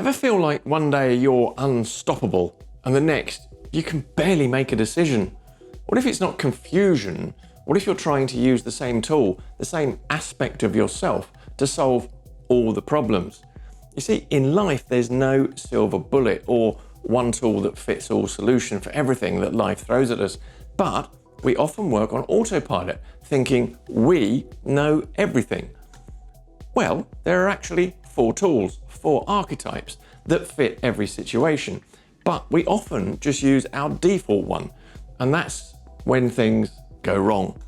Ever feel like one day you're unstoppable and the next you can barely make a decision? What if it's not confusion? What if you're trying to use the same tool, the same aspect of yourself to solve all the problems? You see, in life there's no silver bullet or one tool that fits all solution for everything that life throws at us. But we often work on autopilot, thinking we know everything. Well, there are actually 4 tools, 4 archetypes that fit every situation. But we often just use our default one, and that's when things go wrong.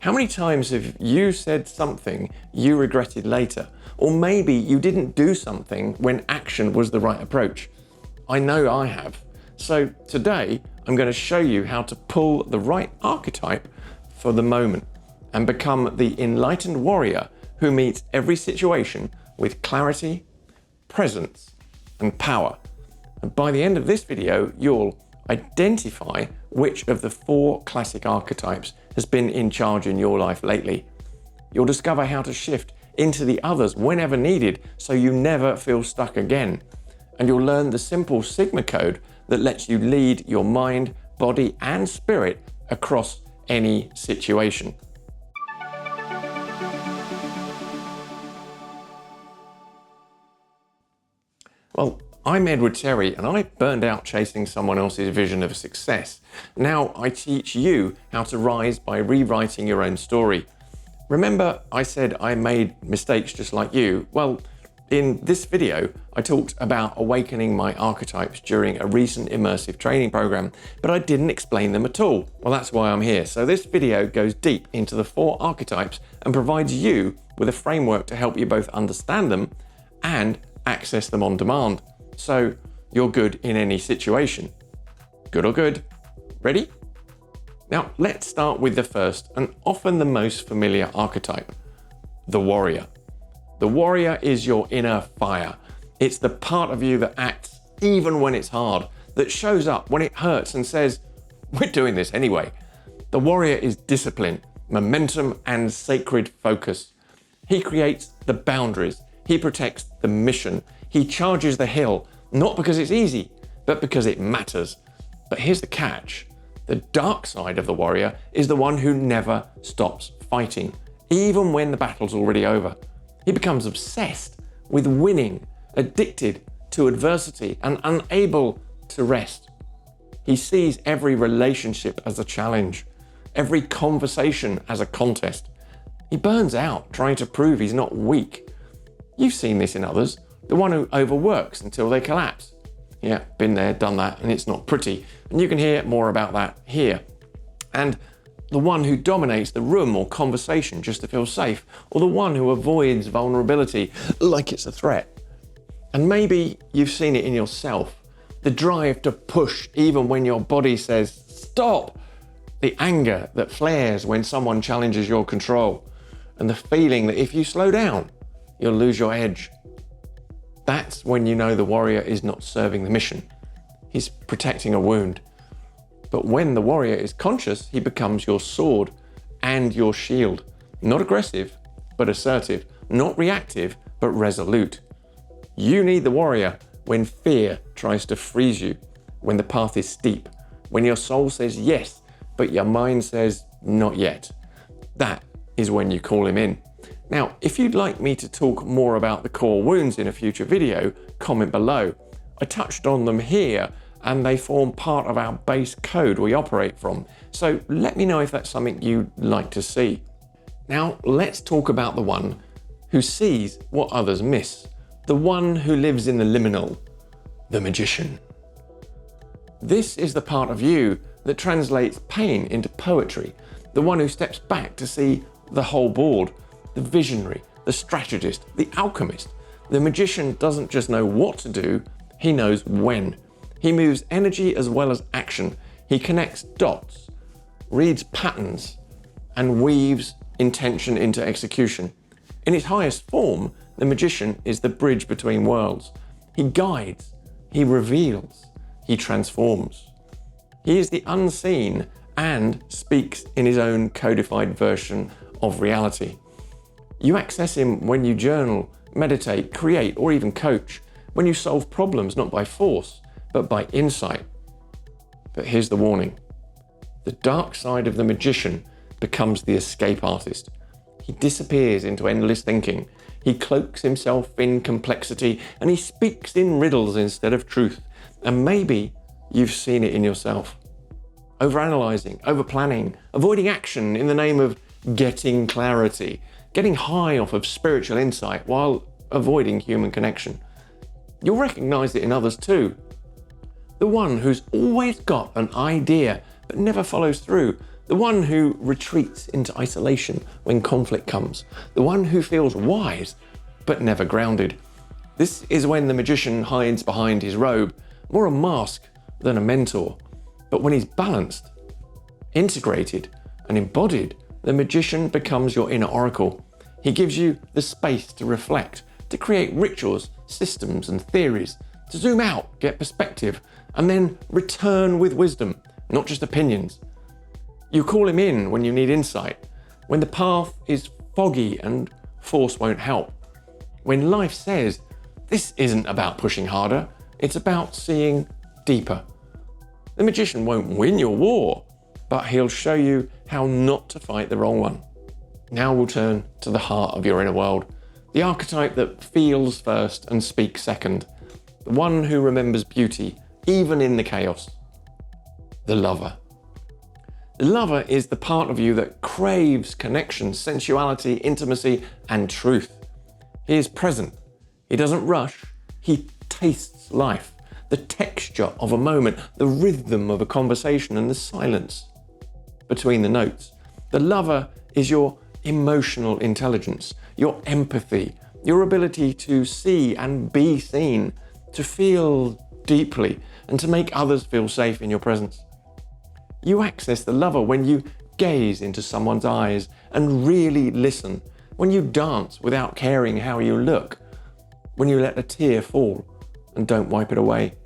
How many times have you said something you regretted later? Or maybe you didn't do something when action was the right approach? I know I have. So today, I'm going to show you how to pull the right archetype for the moment and become the enlightened warrior who meets every situation with clarity, presence, and power. And by the end of this video, you'll identify which of the 4 classic archetypes has been in charge in your life lately. You'll discover how to shift into the others whenever needed so you never feel stuck again. And you'll learn the simple Sigma code that lets you lead your mind, body, and spirit across any situation. Well, I'm Edward Terry and I burned out chasing someone else's vision of success. Now I teach you how to rise by rewriting your own story. Remember I said I made mistakes just like you? Well, in this video, I talked about awakening my archetypes during a recent immersive training program, but I didn't explain them at all. Well, that's why I'm here. So this video goes deep into the 4 archetypes and provides you with a framework to help you both understand them and access them on demand. So you're good in any situation. Good or good? Ready? Now let's start with the first and often the most familiar archetype, the warrior. The warrior is your inner fire. It's the part of you that acts even when it's hard, that shows up when it hurts and says, we're doing this anyway. The warrior is discipline, momentum, and sacred focus. He creates the boundaries. He protects the mission. He charges the hill, not because it's easy, but because it matters. But here's the catch. The dark side of the warrior is the one who never stops fighting, even when the battle's already over. He becomes obsessed with winning, addicted to adversity, and unable to rest. He sees every relationship as a challenge, every conversation as a contest. He burns out trying to prove he's not weak. You've seen this in others, the one who overworks until they collapse. Yeah, been there, done that, and it's not pretty. And you can hear more about that here. And the one who dominates the room or conversation just to feel safe, or the one who avoids vulnerability like it's a threat. And maybe you've seen it in yourself, the drive to push even when your body says stop, the anger that flares when someone challenges your control, and the feeling that if you slow down, you'll lose your edge. That's when you know the warrior is not serving the mission. He's protecting a wound. But when the warrior is conscious, he becomes your sword and your shield. Not aggressive, but assertive. Not reactive, but resolute. You need the warrior when fear tries to freeze you, when the path is steep, when your soul says yes, but your mind says not yet. That is when you call him in. Now, if you'd like me to talk more about the core wounds in a future video, comment below. I touched on them here, and they form part of our base code we operate from. So let me know if that's something you'd like to see. Now let's talk about the one who sees what others miss. The one who lives in the liminal, the magician. This is the part of you that translates pain into poetry. The one who steps back to see the whole board, the visionary, the strategist, the alchemist. The magician doesn't just know what to do, he knows when. He moves energy as well as action. He connects dots, reads patterns, and weaves intention into execution. In its highest form, the magician is the bridge between worlds. He guides, he reveals, he transforms. He is the unseen and speaks in his own codified version of reality. You access him when you journal, meditate, create, or even coach. when you solve problems not by force, but by insight. But here's the warning. The dark side of the magician becomes the escape artist. He disappears into endless thinking. He cloaks himself in complexity and he speaks in riddles instead of truth. And maybe you've seen it in yourself. Overanalyzing, overplanning, avoiding action in the name of getting clarity, getting high off of spiritual insight while avoiding human connection. You'll recognize it in others too. The one who's always got an idea but never follows through. The one who retreats into isolation when conflict comes. The one who feels wise but never grounded. This is when the magician hides behind his robe, more a mask than a mentor. But when he's balanced, integrated, and embodied, the magician becomes your inner oracle. He gives you the space to reflect, to create rituals, systems, and theories, to zoom out, get perspective, and then return with wisdom, not just opinions. You call him in when you need insight, when the path is foggy and force won't help. When life says, this isn't about pushing harder, it's about seeing deeper. The magician won't win your war, but he'll show you how not to fight the wrong one. Now we'll turn to the heart of your inner world, the archetype that feels first and speaks second, the one who remembers beauty, even in the chaos. The lover. The lover is the part of you that craves connection, sensuality, intimacy, and truth. He is present. He doesn't rush. He tastes life, the texture of a moment, the rhythm of a conversation, and the silence between the notes. The lover is your emotional intelligence, your empathy, your ability to see and be seen, to feel deeply, and to make others feel safe in your presence. You access the lover when you gaze into someone's eyes and really listen, when you dance without caring how you look, when you let a tear fall and don't wipe it away.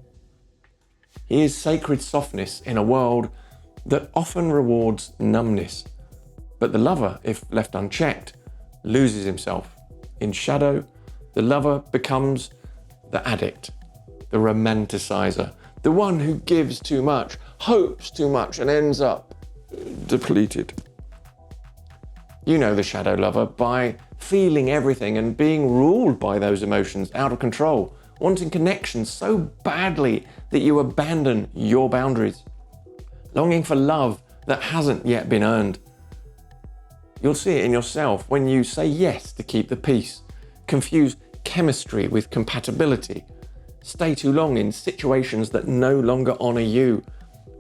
He is sacred softness in a world that often rewards numbness. But the lover, if left unchecked, loses himself. In shadow, the lover becomes the addict, the romanticizer, the one who gives too much, hopes too much, and ends up depleted. You know the shadow lover by feeling everything and being ruled by those emotions, out of control, wanting connection so badly that you abandon your boundaries, longing for love that hasn't yet been earned. You'll see it in yourself when you say yes to keep the peace, confuse chemistry with compatibility, stay too long in situations that no longer honor you.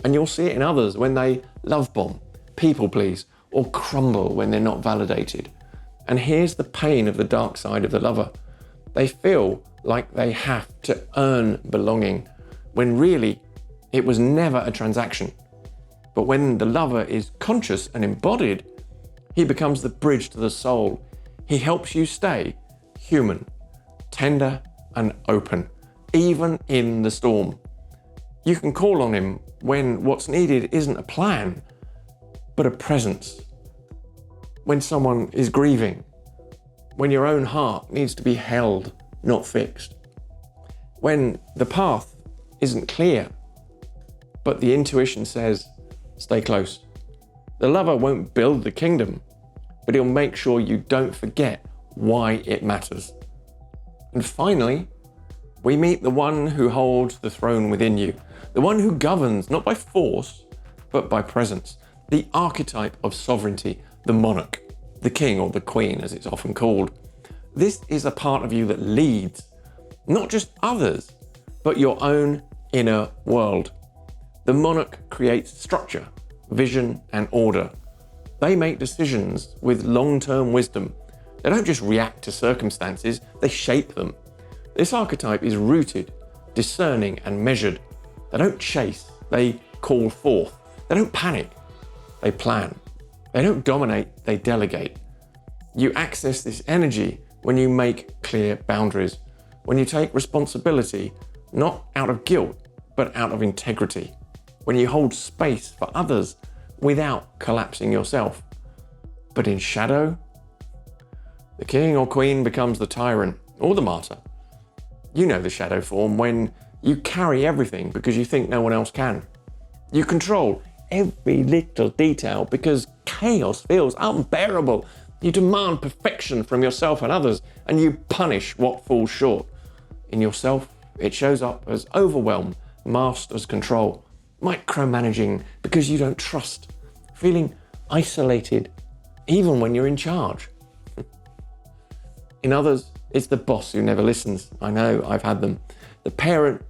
And you'll see it in others when they love bomb, people please, or crumble when they're not validated. And here's the pain of the dark side of the lover. They feel like they have to earn belonging, when really it was never a transaction. But when the lover is conscious and embodied, he becomes the bridge to the soul. He helps you stay human, tender, and open, even in the storm. You can call on him when what's needed isn't a plan, but a presence. When someone is grieving, when your own heart needs to be held, not fixed. When the path isn't clear, but the intuition says, stay close. The lover won't build the kingdom, but he'll make sure you don't forget why it matters. And finally, we meet the one who holds the throne within you, the one who governs not by force, but by presence, the archetype of sovereignty, the monarch, the king or the queen as it's often called. This is a part of you that leads, not just others, but your own inner world. The monarch creates structure, vision, and order. They make decisions with long-term wisdom. They don't just react to circumstances, they shape them. This archetype is rooted, discerning, and measured. They don't chase, they call forth. They don't panic, they plan. They don't dominate, they delegate. You access this energy when you make clear boundaries, when you take responsibility, not out of guilt, but out of integrity, when you hold space for others without collapsing yourself. But in shadow, the king or queen becomes the tyrant or the martyr. You know the shadow form when you carry everything because you think no one else can. You control every little detail because chaos feels unbearable. You demand perfection from yourself and others, and you punish what falls short. In yourself, it shows up as overwhelm, masked as control, micromanaging because you don't trust, feeling isolated even when you're in charge. In others, it's the boss who never listens. I know, I've had them. The parent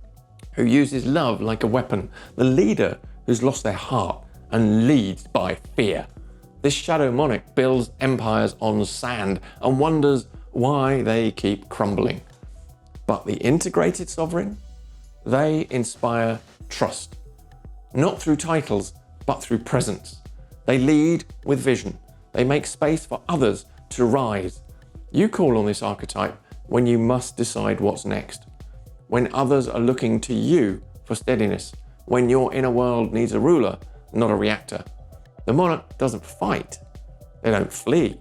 who uses love like a weapon. The leader who's lost their heart and leads by fear. This shadow monarch builds empires on sand and wonders why they keep crumbling. But the integrated sovereign, they inspire trust. Not through titles, but through presence. They lead with vision. They make space for others to rise. You call on this archetype when you must decide what's next. When others are looking to you for steadiness. When your inner world needs a ruler, not a reactor. The monarch doesn't fight. They don't flee.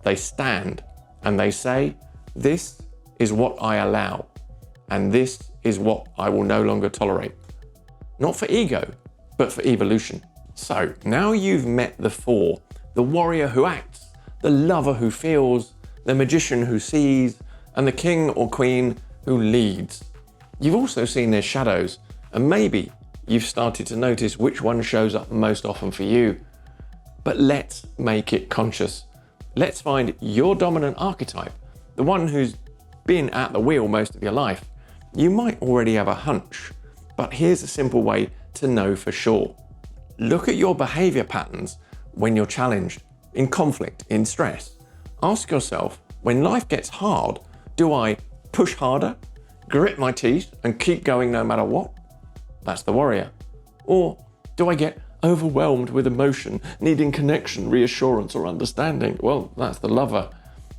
They stand and they say, this is what I allow, and this is what I will no longer tolerate. Not for ego, but for evolution. So now you've met the four: the warrior who acts, the lover who feels, the magician who sees, and the king or queen who leads. You've also seen their shadows, and maybe you've started to notice which one shows up most often for you. But let's make it conscious. Let's find your dominant archetype, the one who's been at the wheel most of your life. You might already have a hunch, but here's a simple way to know for sure. Look at your behavior patterns when you're challenged, in conflict, in stress. Ask yourself, when life gets hard, do I push harder, grit my teeth, and keep going no matter what? That's the warrior. Or do I get overwhelmed with emotion, needing connection, reassurance, or understanding? Well, that's the lover.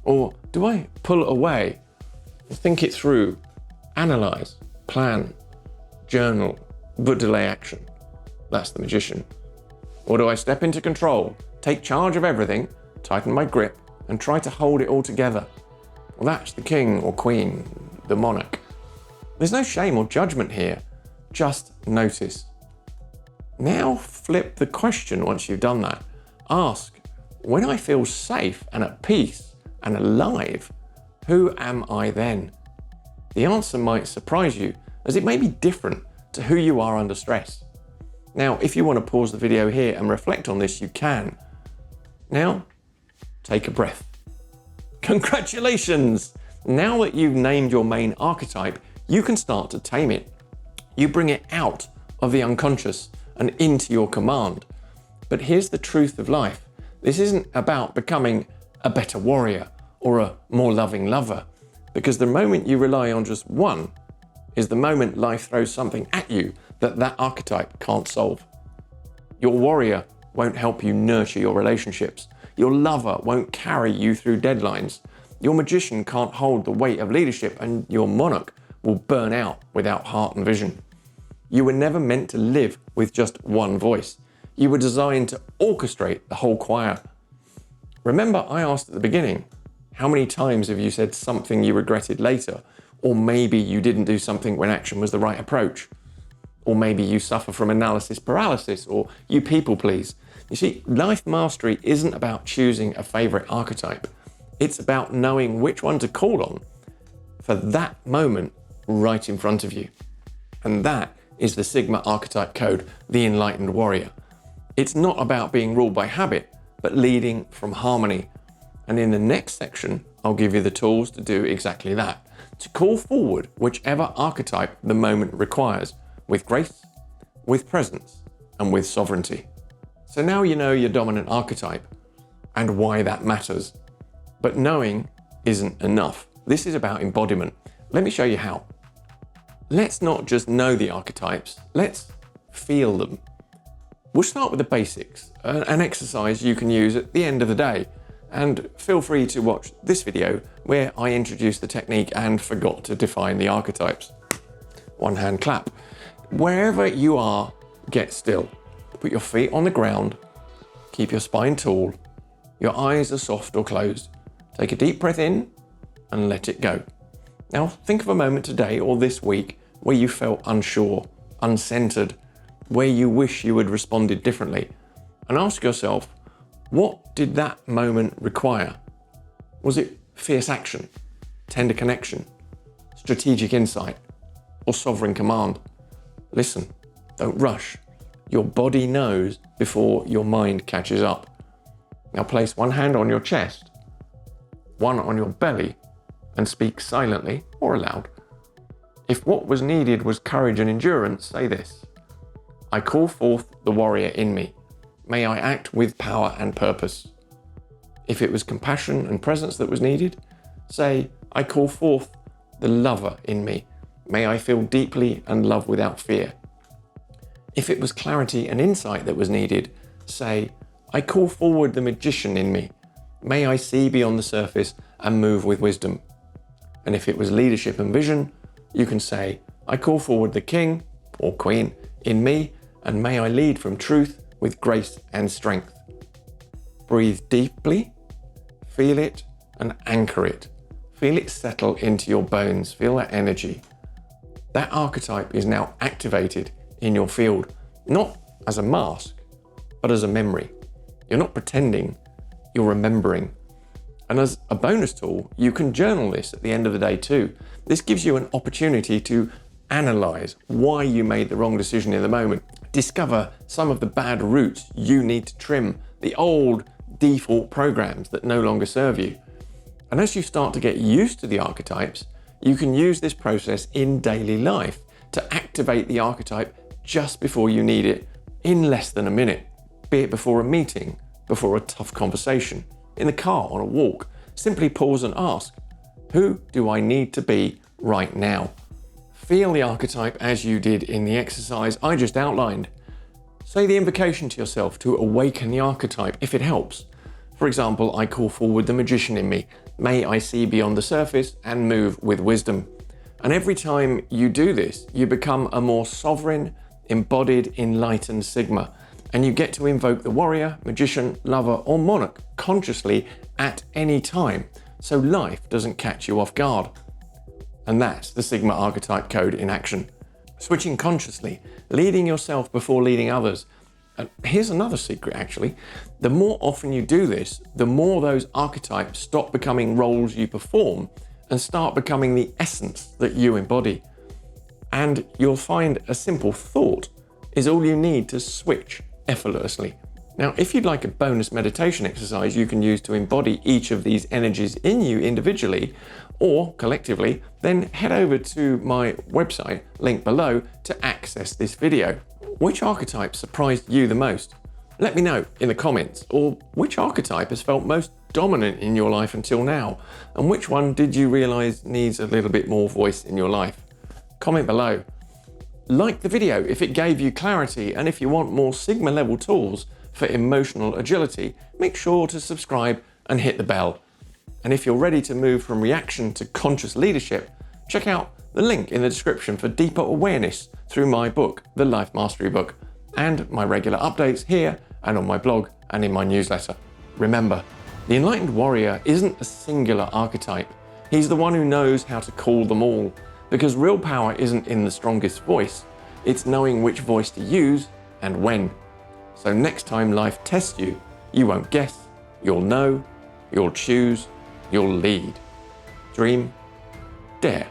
Or do I pull away, think it through, analyze, plan, journal, but delay action? That's the magician. Or do I step into control, take charge of everything, tighten my grip, and try to hold it all together? Well, that's the king or queen, the monarch. There's no shame or judgment here, just notice. Now flip the question once you've done that. Ask, when I feel safe and at peace and alive, who am I then? The answer might surprise you, as it may be different to who you are under stress. Now, if you want to pause the video here and reflect on this, you can. Now, take a breath. Congratulations! Now that you've named your main archetype, you can start to tame it. You bring it out of the unconscious and into your command. But here's the truth of life. This isn't about becoming a better warrior or a more loving lover, because the moment you rely on just one is the moment life throws something at you that archetype can't solve. Your warrior won't help you nurture your relationships. Your lover won't carry you through deadlines. Your magician can't hold the weight of leadership, and your monarch will burn out without heart and vision. You were never meant to live with just one voice. You were designed to orchestrate the whole choir. Remember, I asked at the beginning, how many times have you said something you regretted later? Or maybe you didn't do something when action was the right approach. Or maybe you suffer from analysis paralysis, or you people please. You see, life mastery isn't about choosing a favorite archetype. It's about knowing which one to call on for that moment right in front of you. And that is the Sigma archetype code, the enlightened warrior. It's not about being ruled by habit, but leading from harmony. And in the next section, I'll give you the tools to do exactly that, to call forward whichever archetype the moment requires, with grace, with presence, and with sovereignty. So now you know your dominant archetype and why that matters. But knowing isn't enough. This is about embodiment. Let me show you how. Let's not just know the archetypes, let's feel them. We'll start with the basics, an exercise you can use at the end of the day. And feel free to watch this video where I introduced the technique and forgot to define the archetypes. One hand clap. Wherever you are, get still. Put your feet on the ground, keep your spine tall, your eyes are soft or closed. Take a deep breath in and let it go. Now think of a moment today or this week where you felt unsure, uncentered, where you wish you had responded differently, and ask yourself, what did that moment require? Was it fierce action, tender connection, strategic insight, or sovereign command? Listen, don't rush. Your body knows before your mind catches up. Now place one hand on your chest, one on your belly, and speak silently or aloud. If what was needed was courage and endurance, say this: I call forth the warrior in me. May I act with power and purpose. If it was compassion and presence that was needed, say, I call forth the lover in me. May I feel deeply and love without fear. If it was clarity and insight that was needed, say, I call forward the magician in me. May I see beyond the surface and move with wisdom. And if it was leadership and vision, you can say, I call forward the king or queen in me, and may I lead from truth with grace and strength. Breathe deeply, feel it, and anchor it. Feel it settle into your bones, feel that energy. That archetype is now activated in your field, not as a mask, but as a memory. You're not pretending, you're remembering. And as a bonus tool, you can journal this at the end of the day too. This gives you an opportunity to analyze why you made the wrong decision in the moment. Discover some of the bad roots you need to trim, the old default programs that no longer serve you. And as you start to get used to the archetypes, you can use this process in daily life to activate the archetype just before you need it in less than a minute, be it before a meeting, before a tough conversation, in the car, on a walk. Simply pause and ask, who do I need to be right now? Feel the archetype as you did in the exercise I just outlined. Say the invocation to yourself to awaken the archetype if it helps. For example, I call forward the magician in me. May I see beyond the surface and move with wisdom. And every time you do this, you become a more sovereign, embodied, enlightened Sigma. And you get to invoke the warrior, magician, lover, or monarch consciously at any time, so life doesn't catch you off guard. And that's the Sigma archetype code in action. Switching consciously, leading yourself before leading others. And here's another secret actually. The more often you do this, the more those archetypes stop becoming roles you perform and start becoming the essence that you embody. And you'll find a simple thought is all you need to switch effortlessly. Now, if you'd like a bonus meditation exercise you can use to embody each of these energies in you individually or collectively, then head over to my website, link below, to access this video. Which archetype surprised you the most? Let me know in the comments. Or which archetype has felt most dominant in your life until now? And which one did you realize needs a little bit more voice in your life? Comment below. Like the video if it gave you clarity, and if you want more Sigma level tools for emotional agility, make sure to subscribe and hit the bell. And if you're ready to move from reaction to conscious leadership, check out the link in the description for deeper awareness through my book, The Life Mastery Book, and my regular updates here and on my blog and in my newsletter. Remember, the enlightened warrior isn't a singular archetype. He's the one who knows how to call them all, because real power isn't in the strongest voice, it's knowing which voice to use and when. So next time life tests you, you won't guess, you'll know, you'll choose, you'll lead. Dream, dare,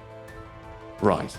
rise.